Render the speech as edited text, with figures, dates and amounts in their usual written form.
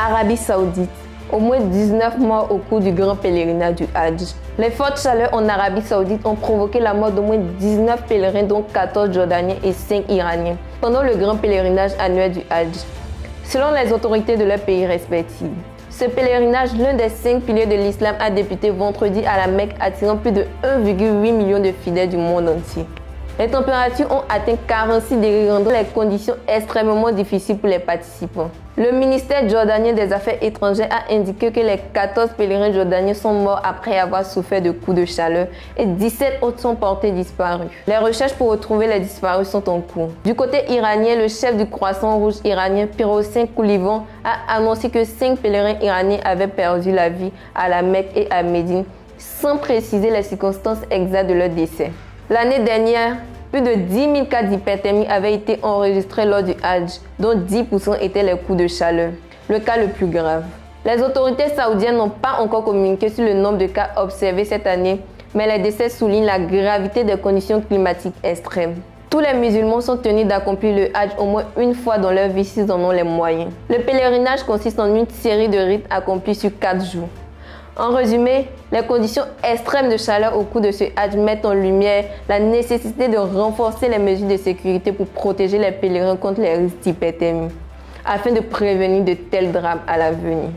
Arabie Saoudite. Au moins 19 morts au cours du grand pèlerinage du Hajj. Les fortes chaleurs en Arabie Saoudite ont provoqué la mort d'au moins 19 pèlerins, dont 14 Jordaniens et 5 Iraniens, pendant le grand pèlerinage annuel du Hajj, selon les autorités de leurs pays respectifs. Ce pèlerinage, l'un des 5 piliers de l'islam, a débuté vendredi à la Mecque, attirant plus de 1,8 million de fidèles du monde entier. Les températures ont atteint 46 degrés, rendant les conditions extrêmement difficiles pour les participants. Le ministère jordanien des Affaires étrangères a indiqué que les 14 pèlerins jordaniens sont morts après avoir souffert de coups de chaleur et 17 autres sont portés disparus. Les recherches pour retrouver les disparus sont en cours. Du côté iranien, le chef du Croissant Rouge iranien, Pirosin Koulivan, a annoncé que 5 pèlerins iraniens avaient perdu la vie à la Mecque et à Médine, sans préciser les circonstances exactes de leur décès. L'année dernière, plus de 10 000 cas d'hyperthermie avaient été enregistrés lors du Hajj, dont 10% étaient les coups de chaleur, le cas le plus grave. Les autorités saoudiennes n'ont pas encore communiqué sur le nombre de cas observés cette année, mais les décès soulignent la gravité des conditions climatiques extrêmes. Tous les musulmans sont tenus d'accomplir le Hajj au moins une fois dans leur vie s'ils en ont les moyens. Le pèlerinage consiste en une série de rites accomplis sur 4 jours. En résumé, les conditions extrêmes de chaleur au cours de ce Hajj mettent en lumière la nécessité de renforcer les mesures de sécurité pour protéger les pèlerins contre les risques d'hyperthermie, afin de prévenir de tels drames à l'avenir.